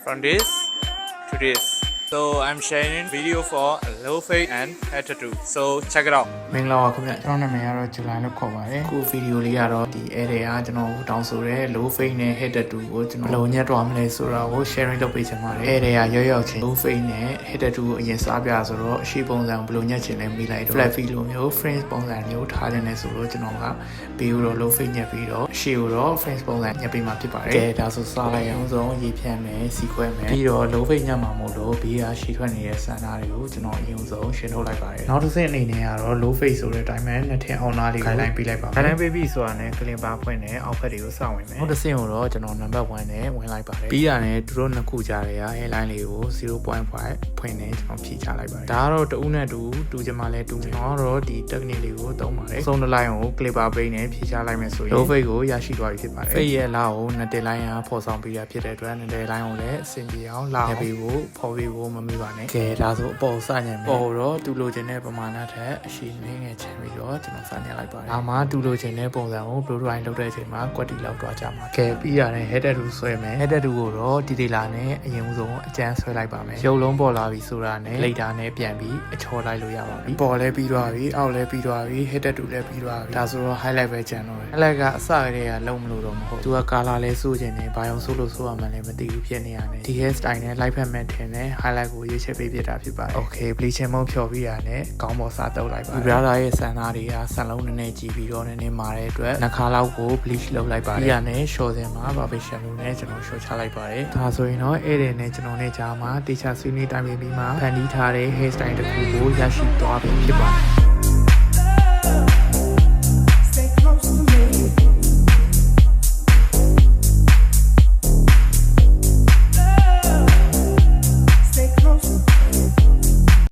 from this to this. So I'm sharing video for low fade and hair tattoo. So check it out. မင်္ဂလာပါခင်ဗျကျွန်တော်နာမည်ကတော့ဂျူလိုင်လို့ခေါ်ပါတယ်ခုဗီဒီယိုလေးကတော့ဒီ area ကကျွန်တော်တောင်းဆိုတဲ့ low fade နဲ့ head tattoo ကိုကျွန်တော်လုံးညက်တော့မလဲဆိုတာကို sharing လုပ်ပေးချင်ပါတယ် area ရောက်ချင်း low fade နဲ့ head tattoo ကိုအရင်စားပြဆိုတော့အရှိပုံစံဘယ်လိုညက်ချင်လဲမိလိုက်တော့ flat feel လိုမျိုး fringe ပုံစံမျိုးထားခြင်းလဲဆိုတော့ကျွန်တော်ကပြီးတော့ low fade ညက်ပြီးတော့အရှိကိုတော့ fringe ပုံစံညက်ပေးမှာဖြစ်ပါတယ်ကဲဒါဆိုစားလိုက်အောင်ဆုံးရေဖြန့်မယ်စီခွဲမယ်ပြီးတော့ low fade ညက်မှာမို့လို့ဘေးကရှည်ထွက်နေတဲ့ဆန္ဒတွေကိုကျွန်တော်အရင်ဆုံးရှင်းထုတ်လိုက်ပါတယ်နောက်တစ်ဆင့်အနေနဲ့ကတော့ low fade ဆိုတဲ့အတိုင်းပဲနှစ်ထင်အောင်သားလေးကို guideline ပေးလိုက်ပါမယ် guideline ပေးပြီးဆိုတာနဲ့ clean bar ဖွင့်တဲ့အောက်ဖက်တွေကိုစောင့်ဝင်မယ်နောက်တစ်ဆင့်ကိုတော့ကျွန်တော် number 1နဲ့ဝင်လိုက်ပါတယ်ပြီးတာနဲ့သူတို့နှစ်ခုကြားတဲ့ airline လေးကို 0.5 ဖွင့်နေကျွန်တော်ဖြည့်ချလိုက်ပါတယ်ဒါကတော့တူနဲ့တူချင်မှလဲတူမယ်ကျွန်တော်တော့ဒီ technique လေးကိုသုံးပါတယ်ဆုံးတစ် line ကို clean bar ပေးနဲ့ဖြည့်ချလိုက်မယ်ဆိုရင် low fade ကိုရရှိသွားပြီဖြစ်ပါတယ် fade ရဲ့လာကိုနှစ်တစ် line ကဖော်ဆောင်ပေးရဖြစ်တဲ့အတွက်နှစ်တစ် line ကိုလည်းအဆင်ပြေအောင်လာပေးဖို့ဖော်ပေးဖို့မမေ့ပါနဲ့ကဲဒါဆိုအပေါ်စညံမယ်ပေါ်တော့တူလိုချင်တဲ့ပမာဏထက်အရှိနည်းငယ်ချင်ပြီးတော့ကျွန်တော်စညံလိုက်ပါတယ်ဒါမှတူလိုချင်တဲ့ပုံစံကို blue drawing လုပ်တဲ့အချိန်မှာ quality လောက်တွားကြမှာကဲပြီးရတယ် head tattoo ဆွဲမယ် head tattoo ကိုတော့ဒီဒေလာနဲ့အရင်ဆုံးအကျန်းဆွဲလိုက်ပါမယ်ရုပ်လုံးပေါ်လာပြီဆိုတာနဲ့လိတ်တာနဲ့ပြန်ပြီးအချော်လိုက်လို့ရပါပြီပေါ်လဲပြီးသွားပြီအောက်လဲပြီးသွားပြီ head tattoo လဲပြီးသွားပြီဒါဆိုတော့ highlight ပဲကျန်တော့တယ် highlight ကအစကတည်းကလုံးမလို့တော့မဟုတ်သူက color လဲစိုးခြင်းနဲ့ဘာအောင်စိုးလို့ဆိုရမှလည်းမသိဘူးဖြစ်နေရတယ်ဒီ hair style နဲ့ light ဖက်မဲ့ထင်တဲ့ highlight ကိုရွေးချယ်ပေးပြတာဖြစ်ပါတယ် okay bleaching မုံဖြော်ပြီးရတယ်ခေါင်းပေါ်စားတုပ်လိုက်ပါတယ် brother ရဲ့ဆန်သားတွေကဆန်လုံးနည်းနည်းကြီးပြီးတော့နည်းနည်းမာတဲ့အတွက်နှာခါလောက်ကို bleach လုပ်လိုက်ပါတယ်ဒီကနေ့ short စင်မှာ barber shampoo နဲ့ကျွန်တော် short ချလိုက်ပါတယ်ဒါဆိုရင်တော့အဲ့ဒီနဲ့ကျွန်တော်နဲ့ကြားမှာတေချာဆွေးနွေးတိုင်ပင်ပြီးမှဖန်တီးထားတဲ့ hair style တစ်ခုကိုရရှိသွားပြီဖြစ်ပါတယ်